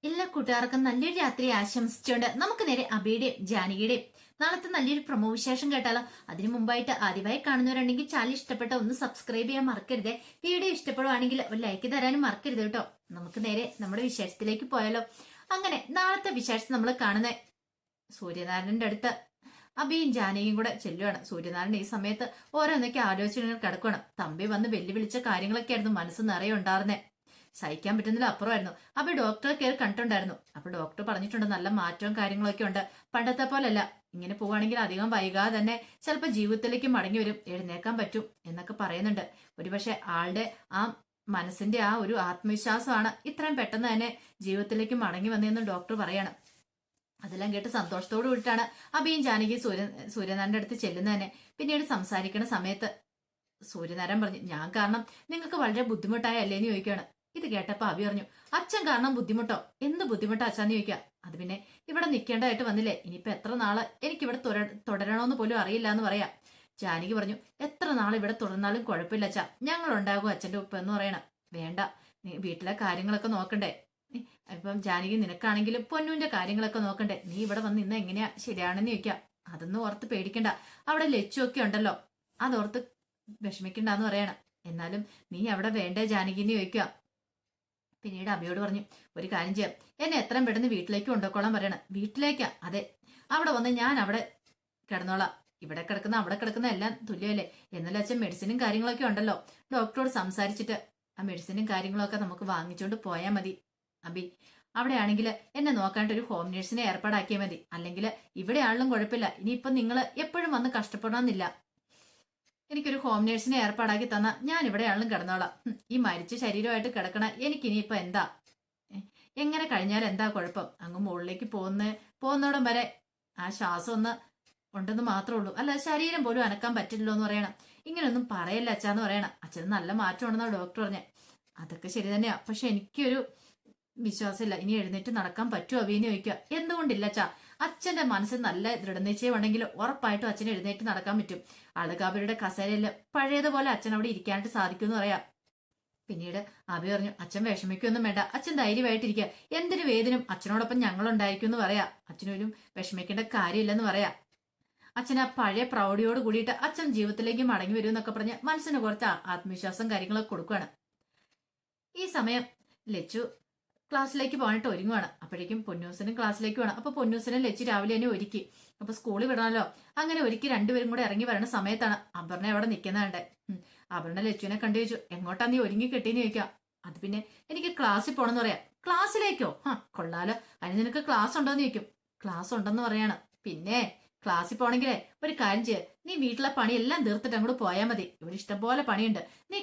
എല്ലാ കൂട്ടുകാർക്കും നല്ലൊരു രാത്രി ആശംസിച്ചുകൊണ്ട് നമുക്ക് നേരെ അബിയുടെയും ജാനകിയുടെയും നാളത്തെ നല്ലൊരു പ്രൊമോ വിശേഷം കേട്ടാലോ. അതിനു മുമ്പായിട്ട് ആദ്യമായി കാണുന്നവരുണ്ടെങ്കിൽ ചാനൽ ഇഷ്ടപ്പെട്ട ഒന്ന് സബ്സ്ക്രൈബ് ചെയ്യാൻ മറക്കരുത്. വീഡിയോ ഇഷ്ടപ്പെടുവാണെങ്കിൽ ഒരു ലൈക്ക് തരാനും മറക്കരുത് കേട്ടോ. നമുക്ക് നേരെ നമ്മുടെ വിശേഷത്തിലേക്ക് പോയാലോ. അങ്ങനെ നാളത്തെ വിശേഷം നമ്മൾ കാണുന്നത് സൂര്യനാരായണന്റെ അടുത്ത് അബിയും ജാനകിയും കൂടെ ചെല്ലുവാണ്. സൂര്യനാരായണൻ ഈ സമയത്ത് ഓരോന്നൊക്കെ ആലോചനകൾ കിടക്കണം. തമ്പി വന്ന് വെല്ലുവിളിച്ച കാര്യങ്ങളൊക്കെ ആയിരുന്നു മനസ്സ് നിറയെ ഉണ്ടായിരുന്നേ. സഹിക്കാൻ പറ്റുന്നതിൽ അപ്പുറമായിരുന്നു. അപ്പൊ ഡോക്ടറെ കയറി കണ്ടിട്ടുണ്ടായിരുന്നു. അപ്പൊ ഡോക്ടർ പറഞ്ഞിട്ടുണ്ട് നല്ല മാറ്റവും കാര്യങ്ങളൊക്കെ ഉണ്ട്, പണ്ടത്തെ പോലല്ല. ഇങ്ങനെ പോവുകയാണെങ്കിൽ അധികം വൈകാതെ തന്നെ ചിലപ്പോൾ ജീവിതത്തിലേക്ക് മടങ്ങി വരും, എഴുന്നേക്കാൻ പറ്റും എന്നൊക്കെ പറയുന്നുണ്ട്. ഒരുപക്ഷെ ആളുടെ ആ മനസ്സിന്റെ ആ ഒരു ആത്മവിശ്വാസമാണ് ഇത്രയും പെട്ടെന്ന് തന്നെ ജീവിതത്തിലേക്ക് മടങ്ങി വന്നതെന്ന് ഡോക്ടർ പറയാണ്. അതെല്ലാം കേട്ട് സന്തോഷത്തോട് കൂടിയിട്ടാണ് അബിയും ജാനകി സൂര്യനാരായണന്റെ അടുത്ത് ചെല്ലുന്നത് തന്നെ. പിന്നീട് സംസാരിക്കുന്ന സമയത്ത് സൂര്യനാരായണൻ പറഞ്ഞു, ഞാൻ കാരണം നിങ്ങൾക്ക് വളരെ ബുദ്ധിമുട്ടായല്ലേന്ന് ചോദിക്കുകയാണ്. ഇത് കേട്ടപ്പോ അബി പറഞ്ഞു, അച്ഛൻ കാരണം ബുദ്ധിമുട്ടോ? എന്ത് ബുദ്ധിമുട്ടോ അച്ഛാന്ന് ചോദിക്കാം. അത് പിന്നെ ഇവിടെ നിൽക്കേണ്ടതായിട്ട് വന്നില്ലേ, ഇനിയിപ്പോ എത്ര നാള് എനിക്കിവിടെ തുടരണോന്ന് പോലും അറിയില്ല എന്ന് പറയാം. ജാനകി പറഞ്ഞു, എത്ര നാൾ ഇവിടെ തുടർന്നാലും കുഴപ്പമില്ല അച്ഛാ, ഞങ്ങൾ ഉണ്ടാകും അച്ഛന്റെ ഉപ്പ എന്ന് പറയണം. വേണ്ട, നീ വീട്ടിലെ കാര്യങ്ങളൊക്കെ നോക്കണ്ടേ. ഇപ്പം ജാനകി നിനക്കാണെങ്കിലും പൊന്നുവിന്റെ കാര്യങ്ങളൊക്കെ നോക്കണ്ടേ. നീ ഇവിടെ വന്ന് ഇന്ന് എങ്ങനെയാ ശരിയാണെന്ന് ചോദിക്കാം. അതൊന്നും ഓർത്ത് പേടിക്കണ്ട, അവിടെ ലച്ചുവൊക്കെ ഉണ്ടല്ലോ, അതോർത്ത് വിഷമിക്കണ്ടെന്ന് പറയണം. എന്നാലും നീ അവിടെ വേണ്ടേ ജാനകിന്ന് ചോദിക്കുക. പിന്നീട് അബിയോട് പറഞ്ഞു, ഒരു കാര്യം ചെയ്യാം, എന്നെ എത്രയും പെട്ടെന്ന് വീട്ടിലേക്ക് കൊണ്ടുപോയിക്കോളാൻ പറയണം. വീട്ടിലേക്കാ? അതെ, അവിടെ വന്ന് ഞാൻ അവിടെ കിടന്നോളാം. ഇവിടെ കിടക്കുന്ന അവിടെ കിടക്കുന്ന എല്ലാം തുല്യമല്ലേ. എന്നാലും അച്ഛൻ മെഡിസിനും കാര്യങ്ങളൊക്കെ ഉണ്ടല്ലോ. ഡോക്ടറോട് സംസാരിച്ചിട്ട് ആ മെഡിസിനും കാര്യങ്ങളൊക്കെ നമുക്ക് വാങ്ങിച്ചോണ്ട് പോയാൽ മതി അബി. അവിടെ ആണെങ്കിൽ എന്നെ നോക്കാണ്ട് ഒരു ഹോം നേഴ്സിനെ ഏർപ്പാടാക്കിയാൽ മതി. അല്ലെങ്കിൽ ഇവിടെ ആളിലും കുഴപ്പമില്ല. ഇനിയിപ്പം നിങ്ങൾ എപ്പോഴും വന്ന് കഷ്ടപ്പെടണമെന്നില്ല. എനിക്കൊരു ഹോം നേഴ്സിനെ ഏർപ്പാടാക്കി തന്ന ഞാൻ ഇവിടെ ആളിലും കിടന്നോളാം. ഈ മരിച്ച ശരീരമായിട്ട് കിടക്കണ എനിക്കിനിയിപ്പൊ എന്താ, എങ്ങനെ കഴിഞ്ഞാൽ എന്താ കുഴപ്പം? അങ്ങ് മുകളിലേക്ക് പോകുന്നോടം വരെ ആ ശ്വാസം ഒന്ന് ഉണ്ടെന്ന് മാത്രമേ ഉള്ളൂ, അല്ല ശരീരം പോലും അനക്കാൻ പറ്റില്ലല്ലോ എന്ന് പറയണം. ഇങ്ങനെയൊന്നും പറയല്ല അച്ഛാന്ന് പറയണം. അച്ഛന് നല്ല മാറ്റം ഉണ്ടെന്നാണ് ഡോക്ടർ പറഞ്ഞത്. അതൊക്കെ ശരി തന്നെയാ, പക്ഷെ എനിക്കൊരു വിശ്വാസമില്ല. ഇനി എഴുന്നേറ്റ് നടക്കാൻ പറ്റുമോ അബീന്ന് ചോദിക്കുക. എന്തുകൊണ്ടില്ല അച്ഛാ, അച്ഛന്റെ മനസ്സിൽ നല്ല ദൃഢനിശ്ചയമുണ്ടെങ്കിൽ ഉറപ്പായിട്ടും അച്ഛൻ എഴുന്നേറ്റ് നടക്കാൻ പറ്റും. അളകാബിയുടെ കസേരയില് പഴയതുപോലെ അച്ഛൻ അവിടെ ഇരിക്കാനായിട്ട് സാധിക്കും എന്ന് പറയാം. പിന്നീട് അബി പറഞ്ഞു, അച്ഛൻ വിഷമിക്കൊന്നും വേണ്ട, അച്ഛൻ ധൈര്യമായിട്ടിരിക്കുക. എന്തൊരു വേദനും അച്ഛനോടൊപ്പം ഞങ്ങളുണ്ടായിരിക്കും എന്ന് പറയാം. അച്ഛനൊരു വിഷമിക്കേണ്ട കാര്യമില്ലെന്ന് പറയാം. അച്ഛൻ ആ പഴയ പ്രൗഢിയോട് കൂടിയിട്ട് അച്ഛൻ ജീവിതത്തിലേക്ക് മടങ്ങി വരും എന്നൊക്കെ പറഞ്ഞ് മനസ്സിന് കുറച്ച് ആത്മവിശ്വാസം കാര്യങ്ങളൊക്കെ കൊടുക്കുകയാണ്. ഈ സമയം ലച്ചു ക്ലാസ്സിലേക്ക് പോകാനായിട്ട് ഒരുങ്ങുവാണ്. അപ്പോഴേക്കും പൊന്നൂസിനും ക്ലാസ്സിലേക്ക് വേണം. അപ്പൊ പൊന്നൂസിനും ലച്ചു രാവിലെ തന്നെ ഒരുക്കി. അപ്പൊ സ്കൂളിൽ വിടണമല്ലോ. അങ്ങനെ ഒരുക്കി രണ്ടുപേരും കൂടെ ഇറങ്ങി വരുന്ന സമയത്താണ് അപർണ അവിടെ നിൽക്കുന്നുണ്ട്. അപർണ ലച്ചുവിനെ കണ്ടു ചോദിച്ചു, എങ്ങോട്ടാ നീ ഒരുങ്ങി കെട്ടിന്ന് ചോദിക്കാം. അത് പിന്നെ എനിക്ക് ക്ലാസ്സിൽ പോണെന്ന് പറയാം. ക്ലാസ്സിലേക്കോ? കൊള്ളാലോ, അതിന് നിനക്ക് ക്ലാസ് ഉണ്ടോന്ന് ചോദിക്കും. ക്ലാസ് ഉണ്ടെന്ന് പറയാണ്. പിന്നെ ക്ലാസ്സിൽ പോണെങ്കിലേ ഒരു കാര്യം ചെയ്യ, നീ വീട്ടിലെ പണിയെല്ലാം തീർത്തിട്ട് അങ്ങോട്ട് പോയാൽ മതി. ഇവിടെ ഇഷ്ടംപോലെ പണിയുണ്ട്. നീ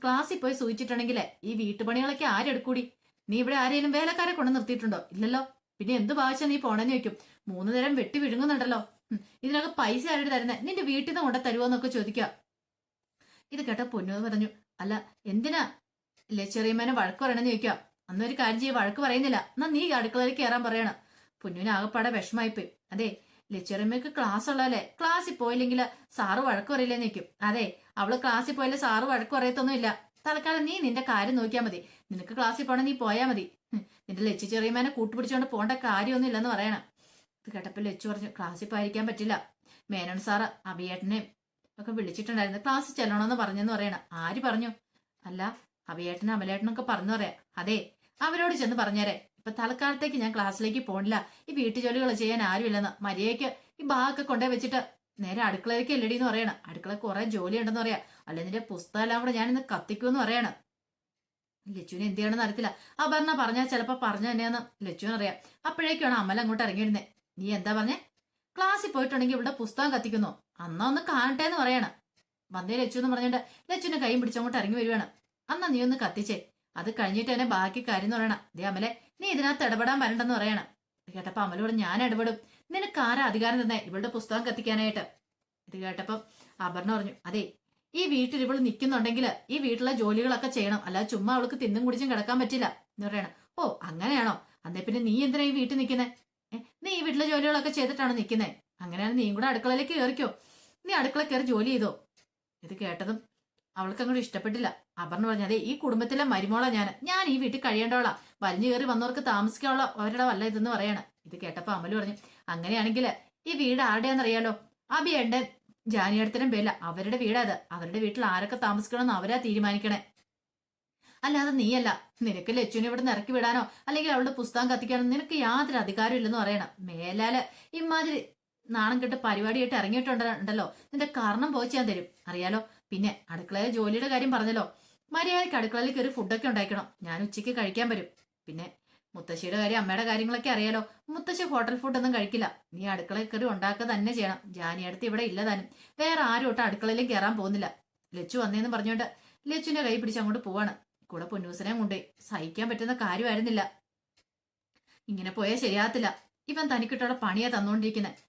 ക്ലാസ്സിൽ പോയി സൂചിച്ചിട്ടുണ്ടെങ്കിലേ ഈ വീട്ടുപണികളൊക്കെ ആരെടുക്കൂടി? നീ ഇവിടെ ആരെയും വേലക്കാരെ കൊണ്ട് നിർത്തിയിട്ടുണ്ടോ? ഇല്ലല്ലോ. പിന്നെ എന്ത് ഭാവിച്ചാ നീ പോണെന്ന് ചോദിക്കും. 3 നേരം വെട്ടി വിഴുങ്ങുന്നുണ്ടല്ലോ, ഇതിനൊക്കെ പൈസ ആരുടെ തരുന്നേ? നിന്റെ വീട്ടിൽ നിന്ന് കൊണ്ട് തരുമോന്നൊക്കെ ചോദിക്കുക. ഇത് കേട്ട പൊന്നു പറഞ്ഞു, അല്ല എന്തിനാ ചെറിയമ്മേനെ വഴക്ക് പറയണെന്ന് ചോദിക്കാം. അന്നൊരു കാര്യം ചെയ്യ, വഴക്ക് പറയുന്നില്ല, എന്നാ നീ അടുക്കളയിൽ കയറാൻ പറയണം. പൊന്നുവിന് ആകെപ്പാടെ വിഷമായിപ്പോയി. അതെ, ലച്ചറിയമ്മക്ക് ക്ലാസ് ഉള്ളതല്ലേ, ക്ലാസ്സിൽ പോയില്ലെങ്കിൽ സാറ് വഴക്ക് പറയില്ലെന്ന് ചോദിക്കും. അതെ, അവള് ക്ലാസ്സിൽ പോയാലും സാറ് വഴക്ക് പറയത്തൊന്നുമില്ല. തൽക്കാലം നീ നിന്റെ കാര്യം നോക്കിയാൽ മതി. നിനക്ക് ക്ലാസ്സിൽ പോണേ നീ പോയാൽ മതി. നിന്റെ ലച്ചു ചെറിയമ്മേനെ കൂട്ടുപിടിച്ചുകൊണ്ട് പോകേണ്ട കാര്യമൊന്നും ഇല്ലെന്ന് പറയണം. ഇത് കേട്ടപ്പോൾ ലച്ചു പറഞ്ഞു, ക്ലാസ്സിൽ പോയിരിക്കാൻ പറ്റില്ല. മേനോൻ സാറ് അഭിയേട്ടനെയും ഒക്കെ വിളിച്ചിട്ടുണ്ടായിരുന്നു, ക്ലാസ്സിൽ ചെല്ലണമെന്ന് പറഞ്ഞെന്ന് പറയണം. ആര് പറഞ്ഞു? അല്ല അഭിയേട്ടനും അമലേട്ടനൊക്കെ പറഞ്ഞു പറയാം. അതെ, അവരോട് ചെന്ന് പറഞ്ഞേരെ, ഇപ്പൊ തൽക്കാലത്തേക്ക് ഞാൻ ക്ലാസ്സിലേക്ക് പോണില്ല, ഈ വീട്ടുജോലികൾ ചെയ്യാൻ ആരുമില്ലെന്ന്. മര്യാദയ്ക്ക് ഈ ബാഗൊക്കെ കൊണ്ടേ വെച്ചിട്ട് നേരെ അടുക്കളയിലേക്ക് എല്ലടി എന്ന് പറയണം. അടുക്കള കുറെ ജോലി ഉണ്ടെന്ന് പറയാം. അല്ല നിന്റെ പുസ്തകം എല്ലാം കൂടെ ഞാൻ ഇന്ന് കത്തിക്കുമെന്ന് പറയണം. ലച്ചുവിന് എന്ത് ചെയ്യണമെന്ന് അറിയത്തില്ല. അപർണ പറഞ്ഞാൽ ചിലപ്പോ പറഞ്ഞു തന്നെയാന്ന് ലച്ചുവിന് അറിയാം. അപ്പോഴേക്കാണ് അമൽ അങ്ങോട്ട് ഇറങ്ങിയിരുന്നേ. നീ എന്താ പറഞ്ഞേ? ക്ലാസ്സിൽ പോയിട്ടുണ്ടെങ്കിൽ ഇവിടെ പുസ്തകം കത്തിക്കുന്നു, അന്നാ ഒന്ന് കാണട്ടെ എന്ന് പറയണം. വന്നേ ലച്ചു എന്ന് പറഞ്ഞിട്ട് ലച്ചുവിന്റെ കൈയും പിടിച്ചങ്ങോട്ട് ഇറങ്ങി വരുവാണ്. അന്നാ നീ ഒന്ന് കത്തിച്ചേ, അത് കഴിഞ്ഞിട്ട് തന്നെ ബാക്കി കാര്യം എന്ന് പറയണം. ദേ അമലെ, നീ ഇതിനകത്ത് ഇടപെടാൻ വരണ്ടെന്ന് പറയണം. ഇത് കേട്ടപ്പോ അമലോട്, ഞാൻ ഇടപെടും, നിനക്ക് ആരാ അധികാരം തന്നെ ഇവളുടെ പുസ്തകം കത്തിക്കാനായിട്ട്? ഇത് കേട്ടപ്പം അപർണ പറഞ്ഞു, അതെ ഈ വീട്ടിൽ ഇവള് നിൽക്കുന്നുണ്ടെങ്കിൽ ഈ വീട്ടിലെ ജോലികളൊക്കെ ചെയ്യണം, അല്ലാതെ ചുമ്മാ അവൾക്ക് തിന്നും കുടിച്ചും കിടക്കാൻ പറ്റില്ല എന്ന് പറയണം. ഓ അങ്ങനെയാണോ? അന്നേ പിന്നെ നീ എന്തിനാ ഈ വീട്ടിൽ നിൽക്കുന്നേ? നീ ഈ വീട്ടിലെ ജോലികളൊക്കെ ചെയ്തിട്ടാണ് നിൽക്കുന്നത്. അങ്ങനെയാണ് നീയും കൂടെ അടുക്കളയിലേക്ക് കയറിക്കോ, നീ അടുക്കള കയറി ജോലി ചെയ്തോ. ഇത് കേട്ടതും അവൾക്ക് അങ്ങോട്ട് ഇഷ്ടപ്പെട്ടില്ല. അപർണ പറഞ്ഞു, അതെ ഈ കുടുംബത്തിലെ മരുമോളാ ഞാൻ ഈ വീട്ടിൽ കഴിയേണ്ടവളാ, വലിഞ്ഞു കയറി വന്നവർക്ക് താമസിക്കാനുള്ള അവരുടെ വല്ല ഇതെന്ന് പറയാണ്. ഇത് കേട്ടപ്പോ അമല് പറഞ്ഞു, അങ്ങനെയാണെങ്കിൽ ഈ വീട് ആരുടെയാണെന്നറിയാലോ, അബിയന്റെ ജാനിയടത്തിനും പേരില്ല, അവരുടെ വീടാ അത്. അവരുടെ വീട്ടിൽ ആരൊക്കെ താമസിക്കണമെന്ന് അവരാ തീരുമാനിക്കണേ, അല്ലാതെ നീയല്ല. നിനക്ക് ലച്ചുവിനെ ഇവിടെ നിന്ന് ഇറക്കി വിടാനോ അല്ലെങ്കിൽ അവളുടെ പുസ്തകം കത്തിക്കാനോ നിനക്ക് യാതൊരു അധികാരം ഇല്ലെന്ന് പറയണം. മേലാല് ഇമാതിരി നാണം കെട്ട് പരിപാടിയായിട്ട് ഇറങ്ങിയിട്ടുണ്ടല്ലോ, നിന്റെ കാരണം പോയിച്ച് ഞാൻ തരും, അറിയാലോ. പിന്നെ അടുക്കളയിലെ ജോലിയുടെ കാര്യം പറഞ്ഞല്ലോ, മര്യാദയ്ക്ക് അടുക്കളയിൽ കയറി ഫുഡൊക്കെ ഉണ്ടാക്കണം, ഞാൻ ഉച്ചയ്ക്ക് കഴിക്കാൻ വരും. പിന്നെ മുത്തശ്ശിയുടെ കാര്യം, അമ്മയുടെ കാര്യങ്ങളൊക്കെ അറിയാലോ, മുത്തശ്ശി ഹോട്ടൽ ഫുഡൊന്നും കഴിക്കില്ല, നീ അടുക്കളയിൽ കയറി ഉണ്ടാക്കുക തന്നെ ചെയ്യണം. ജാനിയടുത്ത് ഇവിടെ ഇല്ലതാനും, വേറെ ആരും ഒട്ടും അടുക്കളയിലും കയറാൻ പോകുന്നില്ല. ലച്ചു വന്നേന്ന് പറഞ്ഞുകൊണ്ട് ലച്ചുവിന്റെ കൈ പിടിച്ച് അങ്ങോട്ട് പോവാണ്. കൂടെ പൊന്നൂസിനെ കൊണ്ടേ, സഹിക്കാൻ പറ്റുന്ന കാര്യമായിരുന്നില്ല. ഇങ്ങനെ പോയാൽ ശരിയാകത്തില്ല, ഇവൻ തനിക്കിട്ടോടെ പണിയാ തന്നുകൊണ്ടിരിക്കുന്നത്.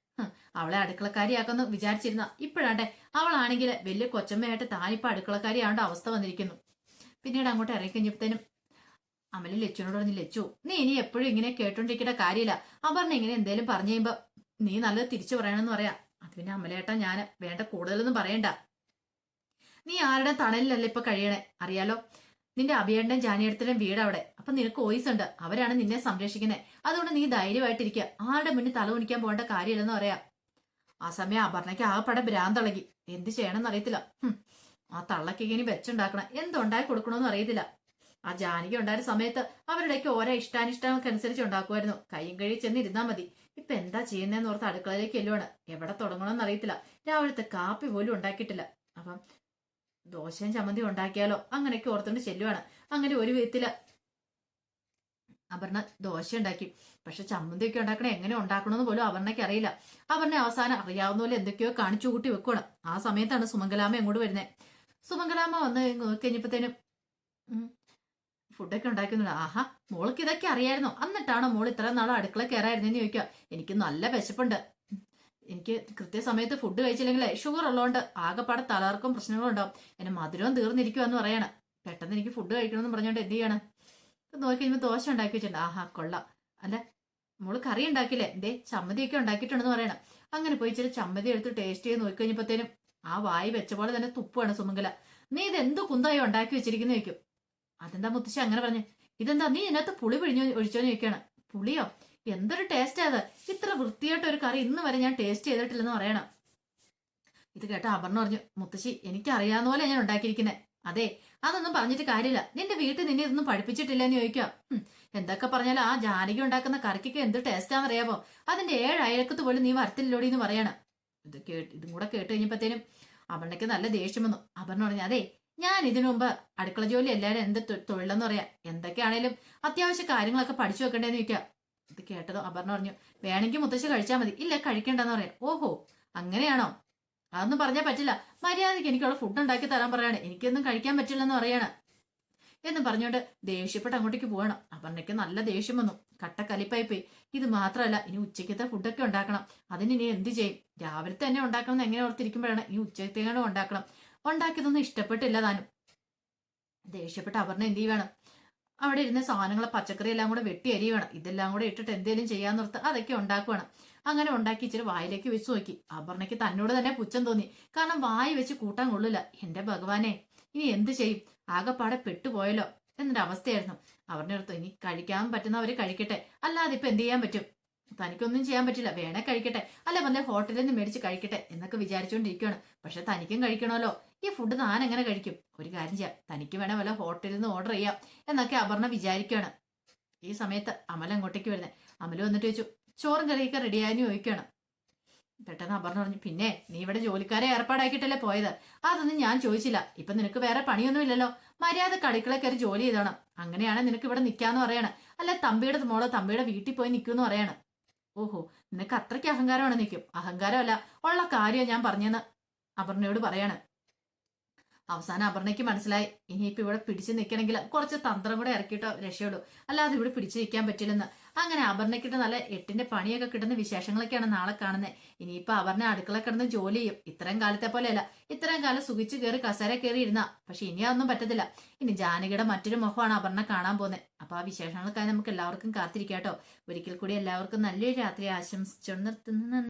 അവളെ അടുക്കളക്കാരിയാക്കുന്നു വിചാരിച്ചിരുന്ന ഇപ്പോഴാണ്ടെ അവളാണെങ്കിൽ വലിയ കൊച്ചമ്മയായിട്ട് താനിപ്പോ അടുക്കളക്കാരിയാവേണ്ട അവസ്ഥ വന്നിരിക്കുന്നു. പിന്നീട് അങ്ങോട്ട് ഇറങ്ങിക്കഴിഞ്ഞപ്പോഴത്തേനും അമല് ലച്ചുവിനോട് പറഞ്ഞു, ലച്ചു നീ ഇനി എപ്പോഴും ഇങ്ങനെ കേട്ടോണ്ടിരിക്കേണ്ട കാര്യമില്ല, അപർണ ഇങ്ങനെ എന്തേലും പറഞ്ഞു കഴിയുമ്പോ നീ നല്ലത് തിരിച്ചു പറയണമെന്ന് പറയാ. അത് പിന്നെ അമലേട്ടാ ഞാൻ വേണ്ട കൂടുതലൊന്നും പറയണ്ട, നീ ആരുടെ തണലിലല്ല ഇപ്പൊ കഴിയണേ, അറിയാലോ. നിന്റെ അഭിയേട്ടൻ ജാനിയടത്തിലും വീട് അവിടെ, അപ്പൊ നിനക്ക് വോയിസ് ഉണ്ട്, അവരാണ് നിന്നെ സംരക്ഷിക്കുന്നത്. അതുകൊണ്ട് നീ ധൈര്യമായിട്ടിരിക്കുക, ആരുടെ മുന്നിൽ തല കുനിക്കാൻ പോകേണ്ട കാര്യമില്ലെന്ന് പറയാ. ആ സമയം അപർണയ്ക്ക് ആകെപ്പാടെ ഭ്രാന്തളകി, എന്ത് ചെയ്യണമെന്ന് അറിയത്തില്ല. ആ തള്ളക്ക് ഇങ്ങനെ വെച്ചുണ്ടാക്കണം, എന്തുണ്ടായി കൊടുക്കണമെന്ന് അറിയത്തില്ല. ആ ജാനകി ഉണ്ടായിരുന്ന സമയത്ത് അവരുടെയൊക്കെ ഓരോ ഇഷ്ടാനിഷ്ടങ്ങൾക്കനുസരിച്ച് ഉണ്ടാക്കുമായിരുന്നു, കൈയും കഴി ചെന്നിരുന്നാ മതി. ഇപ്പൊ എന്താ ചെയ്യുന്നതെന്ന് ഓർത്ത് അടുക്കളയിലേക്ക് എല്ലുവാണ്, എവിടെ തുടങ്ങണമെന്ന് അറിയത്തില്ല. രാവിലത്തെ കാപ്പി പോലും ഉണ്ടാക്കിയിട്ടില്ല. അപ്പം ദോശയും ചമ്മന്തി ഉണ്ടാക്കിയാലോ അങ്ങനെയൊക്കെ ഓർത്തുകൊണ്ട് ചെല്ലുവാണ്. അങ്ങനെ ഒരു വിധത്തില് അപർണ ദോശ ഉണ്ടാക്കി. പക്ഷെ ചമ്മന്തിയൊക്കെ ഉണ്ടാക്കണേ എങ്ങനെ ഉണ്ടാക്കണമെന്ന് പോലും അപർണയ്ക്ക് അറിയില്ല. അപർണ അവസാനം അറിയാവുന്ന പോലെ എന്തൊക്കെയോ കാണിച്ചു കൂട്ടി വെക്കണം. ആ സമയത്താണ് സുമംഗലാമ്മ അങ്ങോട്ട് വരുന്നത്. സുമംഗലാമ്മ വന്ന് കഴിഞ്ഞപ്പോഴത്തേനും ഫുഡൊക്കെ ഉണ്ടാക്കുന്നുണ്ട്. ആഹാ, മോൾക്ക് ഇതൊക്കെ അറിയായിരുന്നോ? എന്നിട്ടാണോ മോൾ ഇത്ര നാളും അടുക്കള കയറായിരുന്നെന്ന് ചോദിക്കുക. എനിക്ക് നല്ല വിശപ്പുണ്ട്, എനിക്ക് കൃത്യസമയത്ത് ഫുഡ് കഴിച്ചില്ലെങ്കിൽ ഷുഗർ ഉള്ളതുകൊണ്ട് ആകെപ്പാടെ തലകർക്കും പ്രശ്നങ്ങളും ഉണ്ടാവും, എന്നെ മധുരവും തീർന്നിരിക്കുവാന്ന് പറയാണ്. പെട്ടെന്ന് എനിക്ക് ഫുഡ് കഴിക്കണമെന്ന് പറഞ്ഞുകൊണ്ട് എന്ത് ചെയ്യണം, നോക്കി കഴിയുമ്പോൾ ദോശ ഉണ്ടാക്കി വെച്ചിട്ടുണ്ട്. ആഹാ കൊള്ളാം, അല്ല മോള് കറി ഉണ്ടാക്കില്ലേ, എന്തേ ചമ്മന്തിയൊക്കെ ഉണ്ടാക്കിയിട്ടുണ്ടെന്ന് പറയണം. അങ്ങനെ പോയി ഇച്ചിരി ചമ്മന്തി എടുത്ത് ടേസ്റ്റ് ചെയ്ത് നോക്കി കഴിഞ്ഞപ്പോഴത്തേനും ആ വായി വെച്ച പോലെ തന്നെ തുപ്പാണ് സുമംഗല. നീ ഇത് എന്ത് കുന്തായോ ഉണ്ടാക്കി വെച്ചിരിക്കുന്ന ചോദിക്കും. അതെന്താ മുത്തശ്ശി അങ്ങനെ പറഞ്ഞു? ഇതെന്താ നീ ഇതിനകത്ത് പുളി ഒഴിച്ചോന്ന് ചോദിക്കാണ്. പുളിയോ? എന്തൊരു ടേസ്റ്റാ അത്, ഇത്ര വൃത്തിയായിട്ട് ഒരു കറി ഇന്ന് വരെ ഞാൻ ടേസ്റ്റ് ചെയ്തിട്ടില്ലെന്ന് പറയണം. ഇത് കേട്ട അപർണ പറഞ്ഞു, മുത്തശ്ശി എനിക്ക് അറിയാവുന്ന പോലെ ഞാൻ ഉണ്ടാക്കിയിരിക്കുന്നത്. അതെ, അതൊന്നും പറഞ്ഞിട്ട് കാര്യമില്ല, നിന്റെ വീട്ടിൽ നിന്നെ ഇതൊന്നും പഠിപ്പിച്ചിട്ടില്ലെന്ന് ചോദിക്കുക. എന്തൊക്കെ പറഞ്ഞാലും ആ ജാനകി ഉണ്ടാക്കുന്ന കറിക്കൊക്കെ എന്ത് ടേസ്റ്റാന്നറിയാമോ, അതിന്റെ 7 അയലക്കത്ത് പോലും നീ വരത്തില്ലോടി എന്ന് പറയണം. ഇതും കൂടെ കേട്ട് കഴിഞ്ഞപ്പോഴത്തേനും അപർണയ്ക്ക് നല്ല ദേഷ്യം വന്നു. അപർണ പറഞ്ഞു, അതെ ഞാൻ ഇതിനു മുമ്പ് അടുക്കള ജോലി എല്ലാവരും എന്ത് തൊഴിലെന്ന് പറയാം, എന്തൊക്കെയാണേലും അത്യാവശ്യ കാര്യങ്ങളൊക്കെ പഠിച്ചു വെക്കണ്ടേന്ന് ചോദിക്കുക. ഇത് കേട്ടതോ അപർണ പറഞ്ഞു, വേണമെങ്കിൽ മുത്തശ്ശി കഴിച്ചാൽ മതി, ഇല്ല കഴിക്കണ്ടെന്ന് പറയാം. ഓഹോ അങ്ങനെയാണോ, അതൊന്നും പറഞ്ഞാൽ പറ്റില്ല, മര്യാദയ്ക്ക് എനിക്കുള്ള ഫുഡ് ഉണ്ടാക്കി തരാൻ പറയാണ്, എനിക്കൊന്നും കഴിക്കാൻ പറ്റില്ലെന്ന് പറയാണ് എന്ന് പറഞ്ഞുകൊണ്ട് ദേഷ്യപ്പെട്ട് അങ്ങോട്ടേക്ക് പോകണം. അപർണയ്ക്ക് നല്ല ദേഷ്യം വന്നു, കട്ടക്കലിപ്പായി പോയി. ഇത് മാത്രമല്ല, ഇനി ഉച്ചയ്ക്കത്തെ ഫുഡൊക്കെ ഉണ്ടാക്കണം, അതിന് ഇനി എന്ത് ചെയ്യും, രാവിലത്തെ തന്നെ ഉണ്ടാക്കണം എന്ന് എങ്ങനെ ഓർത്തിരിക്കുമ്പോഴാണ് ഇനി ഉച്ചത്തേക്കാണോ ഉണ്ടാക്കണം. ഉണ്ടാക്കിയതൊന്നും ഇഷ്ടപ്പെട്ടില്ല താനും. ദേഷ്യപ്പെട്ട് അപർണ എന്ത് ചെയ്യുവാണ്, അവിടെ ഇരുന്ന സാധനങ്ങളെ പച്ചക്കറി എല്ലാം കൂടെ വെട്ടി അരിയുവാണ്. ഇതെല്ലാം കൂടെ ഇട്ടിട്ട് എന്തേലും ചെയ്യാന്നോർത്ത് അതൊക്കെ ഉണ്ടാക്കുവാണ്. അങ്ങനെ ഉണ്ടാക്കി ഇച്ചിരി വായിലേക്ക് വെച്ച് നോക്കി. അപർണയ്ക്ക് തന്നോട് തന്നെ പുച്ഛം തോന്നി, കാരണം വായി വെച്ച് കൂട്ടാൻ കൊള്ളില്ല. എന്റെ ഭഗവാനെ, ഇനി എന്ത് ചെയ്യും, ആകെപ്പാടെ പെട്ടുപോയല്ലോ എന്നൊരു അവസ്ഥയായിരുന്നു. അവരുടെ അടുത്ത് ഇനി കഴിക്കാൻ പറ്റുന്നവര് കഴിക്കട്ടെ, അല്ലാതെ ഇപ്പൊ എന്ത് ചെയ്യാൻ പറ്റും, തനിക്കൊന്നും ചെയ്യാൻ പറ്റില്ല, വേണേ കഴിക്കട്ടെ, അല്ല വല്ല ഹോട്ടലിൽ നിന്ന് മേടിച്ച് കഴിക്കട്ടെ എന്നൊക്കെ വിചാരിച്ചുകൊണ്ടിരിക്കുകയാണ്. പക്ഷെ തനിക്കും കഴിക്കണമല്ലോ, ഈ ഫുഡ് താൻ എങ്ങനെ കഴിക്കും, ഒരു കാര്യം ചെയ്യാം, തനിക്ക് വേണേ വല്ല ഹോട്ടലിൽ നിന്ന് ഓർഡർ ചെയ്യാം എന്നൊക്കെ അപർണ വിചാരിക്കുകയാണ്. ഈ സമയത്ത് അമല അങ്ങോട്ടേക്ക് വരുന്നത്. അമല വന്നിട്ട് ചോദിച്ചു, ചോറും കറിയൊക്കെ റെഡിയായെന്ന് ചോദിക്കുകയാണ്. പെട്ടെന്ന് അപർണ പറഞ്ഞു, പിന്നെ നീ ഇവിടെ ജോലിക്കാരെ ഏർപ്പാടാക്കിയിട്ടല്ലേ പോയത്, അതൊന്നും ഞാൻ ചോദിച്ചില്ല. ഇപ്പൊ നിനക്ക് വേറെ പണിയൊന്നും ഇല്ലല്ലോ, മര്യാദ അടുക്കള കയറി ജോലി ചെയ്തോണം, അങ്ങനെയാണ് നിനക്ക് ഇവിടെ നിൽക്കാന്ന് പറയാണ്. അല്ല തമ്പിയുടെ മോളോ തമ്പിയുടെ വീട്ടിൽ പോയി നിൽക്കുമെന്ന് പറയാണ്. ഓഹോ, നിനക്ക് അത്രയ്ക്ക് അഹങ്കാരമാണ്. നിൽക്കും, അഹങ്കാരമല്ല, ഉള്ള കാര്യം ഞാൻ പറഞ്ഞെന്ന് അപർണയോട് പറയാണ്. അവസാനം അപർണയ്ക്ക് മനസ്സിലായി, ഇനിയിപ്പോ ഇവിടെ പിടിച്ചു നിൽക്കണമെങ്കിൽ കുറച്ച് തന്ത്രം കൂടെ ഇറക്കിയിട്ടോ രക്ഷയുള്ളൂ, അല്ലാതെ ഇവിടെ പിടിച്ചു നിൽക്കാൻ പറ്റില്ലെന്ന്. അങ്ങനെ അപർണയ്ക്കിട്ട് നല്ല 8ന്റെ പണിയൊക്കെ കിട്ടുന്ന വിശേഷങ്ങളൊക്കെയാണ് നാളെ കാണുന്നത്. ഇനിയിപ്പോ അപർണ അടുക്കള കിടന്ന് ജോലി ചെയ്യും. ഇത്രയും കാലത്തെ പോലെയല്ല, ഇത്രയും കാലം സുഖിച്ച് കയറി കസേര കയറി ഇരുന്ന, പക്ഷെ ഇനി അതൊന്നും പറ്റത്തില്ല. ഇനി ജാനകിയുടെ മറ്റൊരു മുഖമാണ് അപർണ കാണാൻ പോകുന്നത്. അപ്പൊ ആ വിശേഷങ്ങൾക്കായി നമുക്ക് എല്ലാവർക്കും കാത്തിരിക്കാട്ടോ. ഒരിക്കൽ കൂടി എല്ലാവർക്കും നല്ലൊരു രാത്രി ആശംസിച്ചു നിർത്തുന്നു.